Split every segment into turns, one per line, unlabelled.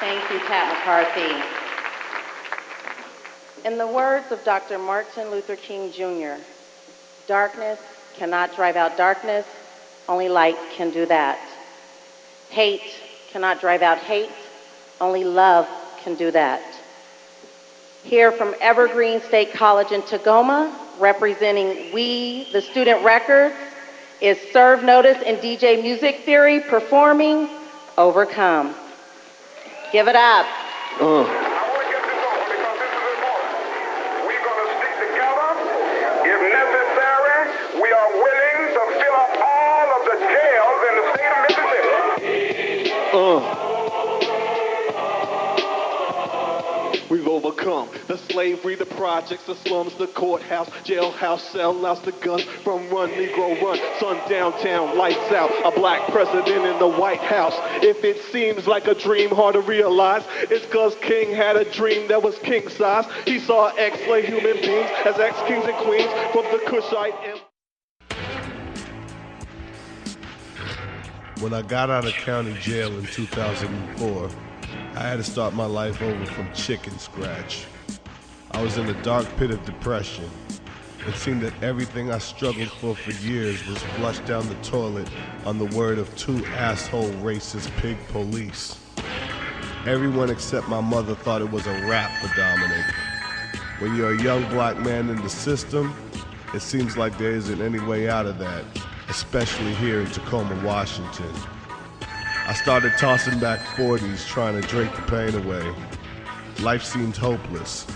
Thank you, Pat McCarthy. In the words of Dr. Martin Luther King Jr., darkness cannot drive out darkness, only light can do that. Hate cannot drive out hate, only love can do that. Here from Evergreen State College in Tacoma, representing We, the Student Records, is Survenotice and DJ Music Theory performing Overcome. Give it up.
I want to get this over because this is important. We're going to stick together. If necessary, we are willing to fill up all of the jails in the state of Mississippi.
We've overcome the slavery, the projects, the slums, the courthouse, jailhouse, cell house, the guns from Run, Negro Run, sun downtown, lights out, a black president in the White House. If it seems like a dream hard to realize, it's cause King had a dream that was king size. He saw ex-slave human beings as ex-kings and queens from the Kushite Empire.
When I got out of county jail in 2004, I had to start my life over from chicken scratch. I was in a dark pit of depression. It seemed that everything I struggled for years was flushed down the toilet on the word of two asshole racist pig police. Everyone except my mother thought it was a rap for Dominic. When you're a young black man in the system, it seems like there isn't any way out of that, especially here in Tacoma, Washington. I started tossing back 40s trying to drink the pain away. Life seemed hopeless.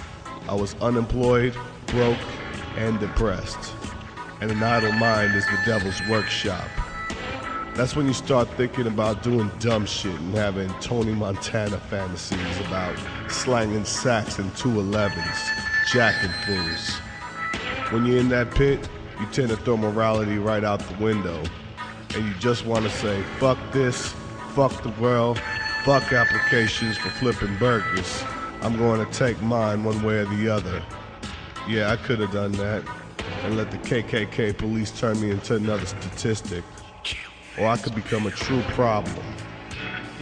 I was unemployed, broke, and depressed. And an idle mind is the devil's workshop. That's when you start thinking about doing dumb shit and having Tony Montana fantasies about slanging sacks in 211s, jacking fools. When you're in that pit, you tend to throw morality right out the window. And you just want to say, fuck this, fuck the world, fuck applications for flipping burgers. I'm going to take mine one way or the other. Yeah, I could have done that and let the KKK police turn me into another statistic. Or I could become a true problem.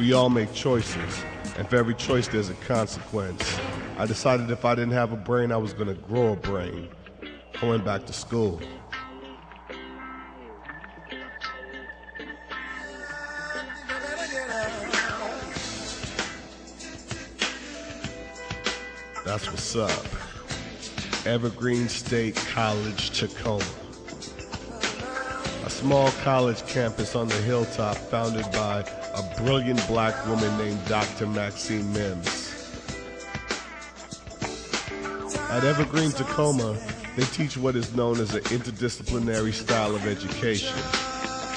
We all make choices, and for every choice there's a consequence. I decided if I didn't have a brain, I was going to grow a brain. I went back to school. That's what's up. Evergreen State College, Tacoma. A small college campus on the hilltop founded by a brilliant black woman named Dr. Maxine Mims. At Evergreen, Tacoma, they teach what is known as an interdisciplinary style of education.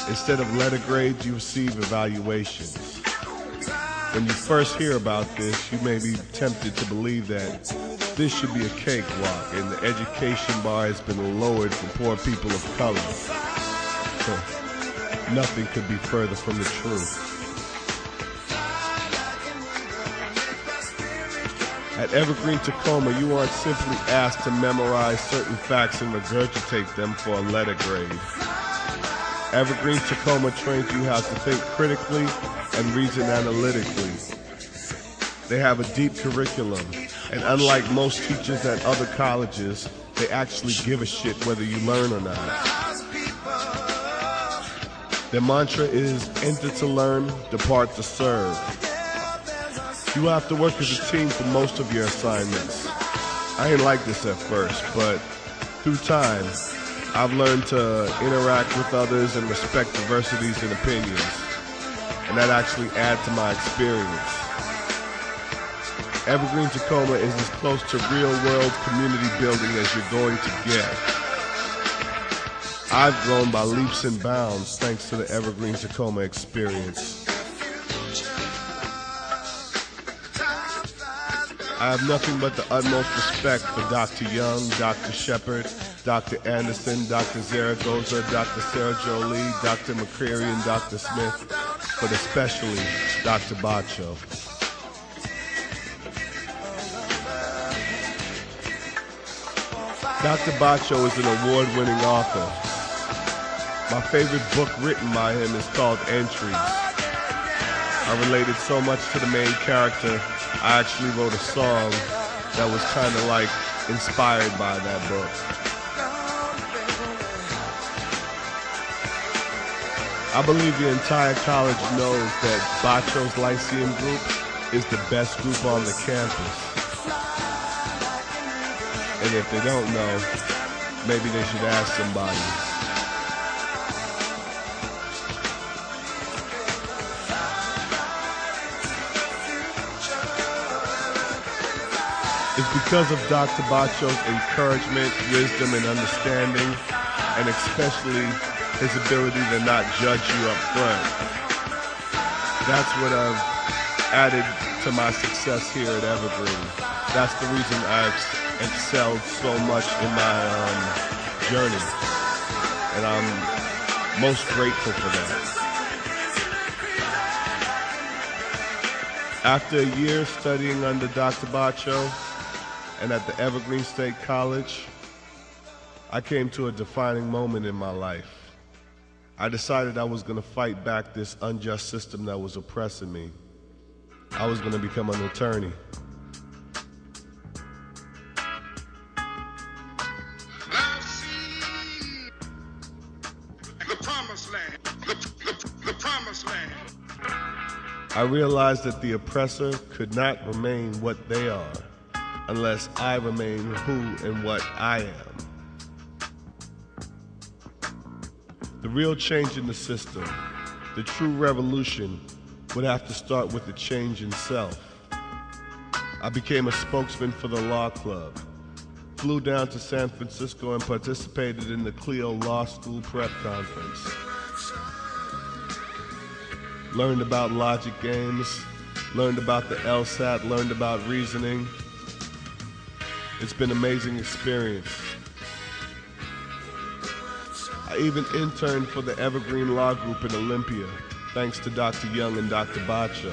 Instead of letter grades, you receive evaluations. When you first hear about this, you may be tempted to believe that this should be a cakewalk and the education bar has been lowered for poor people of color. Nothing could be further from the truth. At Evergreen, Tacoma, you aren't simply asked to memorize certain facts and regurgitate them for a letter grade. Evergreen, Tacoma trains you how to think critically and reason analytically. They have a deep curriculum, and unlike most teachers at other colleges, they actually give a shit whether you learn or not. Their mantra is, enter to learn, depart to serve. You have to work as a team for most of your assignments. I ain't like this at first, but through time, I've learned to interact with others and respect diversities and opinions, and that actually adds to my experience. Evergreen, Tacoma is as close to real-world community building as you're going to get. I've grown by leaps and bounds thanks to the Evergreen, Tacoma experience. I have nothing but the utmost respect for Dr. Young, Dr. Shepard, Dr. Anderson, Dr. Zaragoza, Dr. Sarah Jolie, Dr. McCreary, and Dr. Smith, but especially Dr. Bacho. Dr. Bacho is an award-winning author. My favorite book written by him is called Entries. I related so much to the main character, I actually wrote a song that was kind of like inspired by that book. I believe the entire college knows that Bacho's Lyceum group is the best group on the campus. And if they don't know, maybe they should ask somebody. It's because of Dr. Bacho's encouragement, wisdom, and understanding, and especially his ability to not judge you up front. That's what I've added to my success here at Evergreen. That's the reason I've excelled so much in my journey, and I'm most grateful for that. After a year studying under Dr. Bacho and at the Evergreen State College, I came to a defining moment in my life. I decided I was going to fight back this unjust system that was oppressing me. I was going to become an attorney.
I've seen the promised land, the promised land.
I realized that the oppressor could not remain what they are unless I remain who and what I am. The real change in the system, the true revolution, would have to start with a change in self. I became a spokesman for the law club, flew down to San Francisco and participated in the Clio Law School Prep Conference. Learned about logic games, learned about the LSAT, learned about reasoning. It's been an amazing experience. I even interned for the Evergreen Law Group in Olympia, thanks to Dr. Young and Dr. Bacho.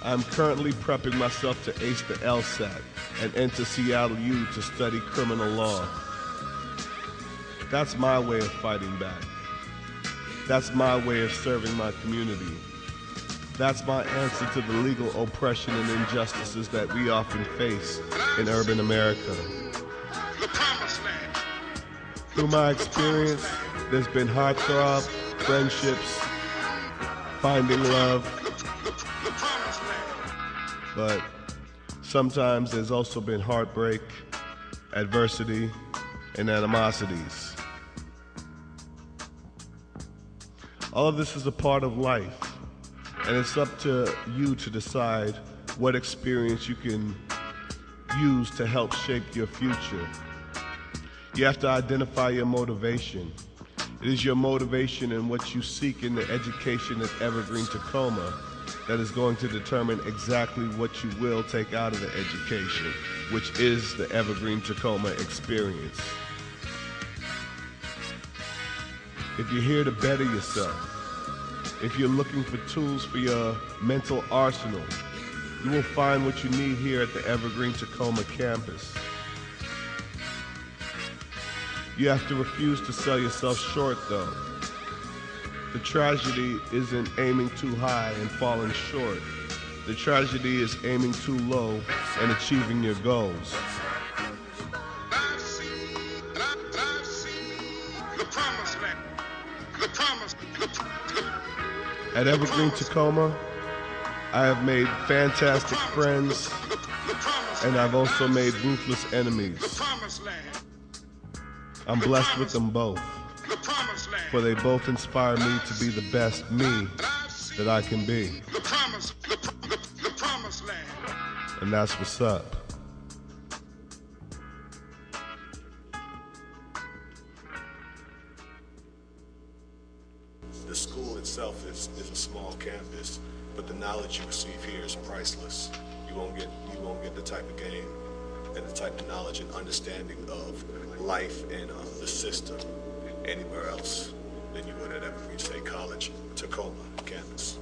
I'm currently prepping myself to ace the LSAT and enter Seattle U to study criminal law. That's my way of fighting back. That's my way of serving my community. That's my answer to the legal oppression and injustices that we often face in urban America.
The promised land.
Through my experience, there's been heartthrob, friendships, finding love,
The promised land.
but sometimes there's also been heartbreak, adversity, and animosities. All of this is a part of life, and it's up to you to decide what experience you can use to help shape your future. You have to identify your motivation. It is your motivation and what you seek in the education at Evergreen Tacoma that is going to determine exactly what you will take out of the education, which is the Evergreen Tacoma experience. If you're here to better yourself, if you're looking for tools for your mental arsenal, you will find what you need here at the Evergreen Tacoma campus. You have to refuse to sell yourself short, though. The tragedy isn't aiming too high and falling short. The tragedy is aiming too low and achieving your goals.
I've seen the promised land. The promised.
At Evergreen Tacoma, I have made fantastic friends, and I've also made ruthless enemies.
Promised land.
I'm blessed with them both,
The promised land.
for they both inspire me to be the best me that I can be.
The promised land.
And that's what's up.
The school itself is a small campus, but the knowledge you receive here is priceless. You won't get the type of game and the type of knowledge and understanding of life and the system anywhere else than you would at Evergreen State College, Tacoma campus.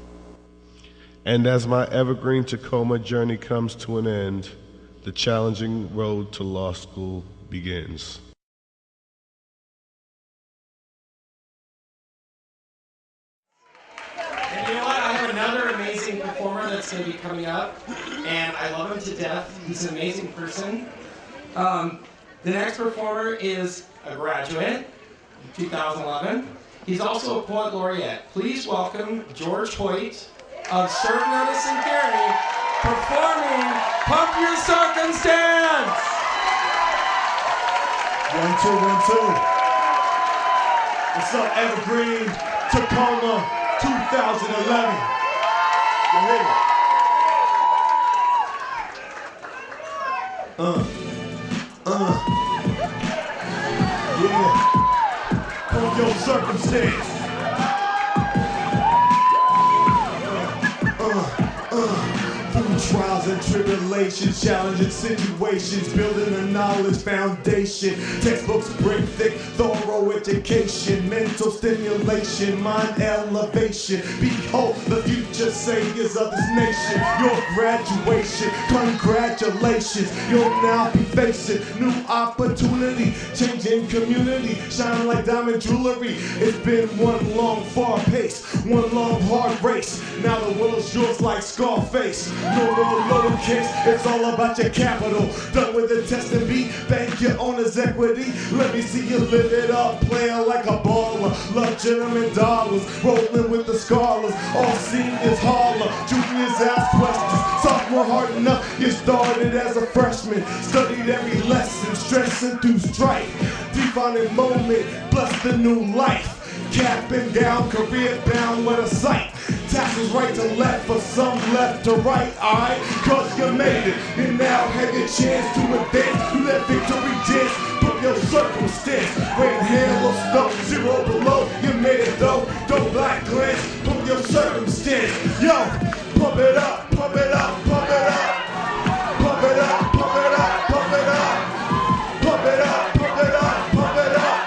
And as my Evergreen Tacoma journey comes to an end, the challenging road to law school begins.
And you know what? I have another that's going to be coming up, and I love him to death. He's an amazing person. The next performer is a graduate, 2011. He's also a poet laureate. Please welcome George Hoyt of Survenotice and Gary performing Pump Your Circumstance!
1, 2, 1, 2. What's up, Evergreen, Tacoma, 2011. You hit it. Yeah. Pump your circumstance. Through trials and tribulations, challenging situations, building a knowledge foundation. Textbooks bring thick, thorough education, mental stimulation, mind elevation. Behold the future saviors of this nation. Your graduation, congratulations. You'll now be facing new opportunity, changing community, shine like diamond jewelry. It's been one long far pace, one long hard race. Now the world's yours like Scarface. No more lowercase, it's all about your capital. Done with the test and beat, bank your owner's equity. Let me see you live it up, playing like a baller. Love gentlemen dollars, rolling with the scholars. All seniors holler, juniors ask questions. Sophomore hard enough, you started as a freshman. Studied every lesson, stressing through strife. Defining moment, bless the new life. Cap and gown, career bound with a sight. Taxes right to left, for some left to right, alright? Cause you made it, you now have your chance to advance. You let victory dance, put your circumstance. Rain, hail, or snow, 0 below, you made it though. Don't black glance, put your circumstance. Yo, pump it up, pump it up, pump it up. Pump it up, pump it up, pump it up. Pump it up, pump it up, pump it up.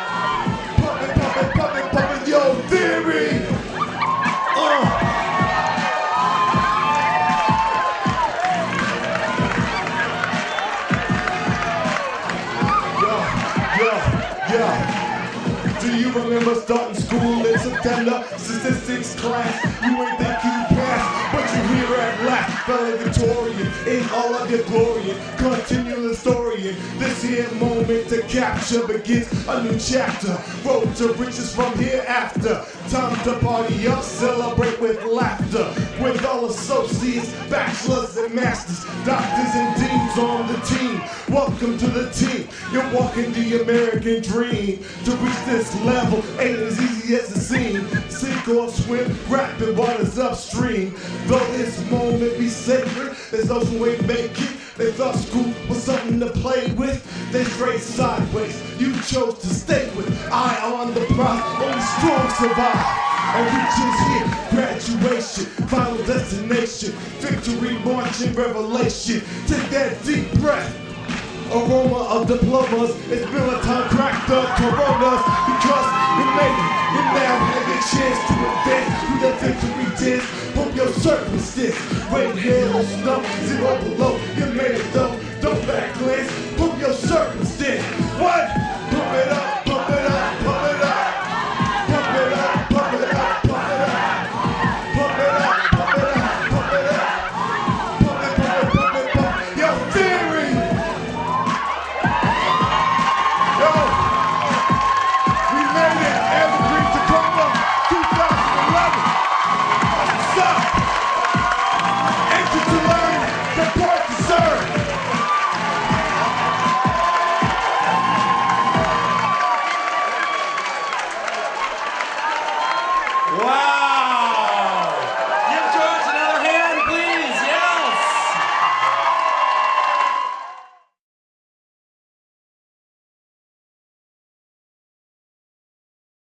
Pump it, pump it, pump it, pump it, yo, theory. Do you remember starting school in September? Statistics class, you ain't think you passed, but you here at last, valedictorian, in all of your glory, and continue the story. And this here moment to capture begins a new chapter. Road to riches from hereafter. Time to party up, celebrate with laughter. With all associates, bachelors and masters, doctors and deans on the team. Welcome to the team. You're walking the American dream. To reach this level ain't as easy as it seems. Sink or swim, rapid waters upstream. Though this moment be sacred, there's those who ain't make it. They thought school was something to play with. They strayed sideways. You chose to stay with. Eye on the prize, only strong survive. And we just hit graduation, final destination, victory marching revelation. Take that deep breath. Aroma of diplomas, it's been a time cracked up coronas. Because you made it, you now have your chance to advance through the victory dance. Pump your circumstance, rain, hail, or snow, 0 below, you made it though. Don't back glance, pump your circumstance. What? Pump it up, pump it up, pump it up. Pump it up, pump it up, pump it up. Pump it up, pump it up, pump it up. Pump it, pump it, pump it, pump it. Yo, theory! Yo, we made it, Evergreen, Tacoma, 2011. What's up? Anxious to learn, depart to serve. Wow.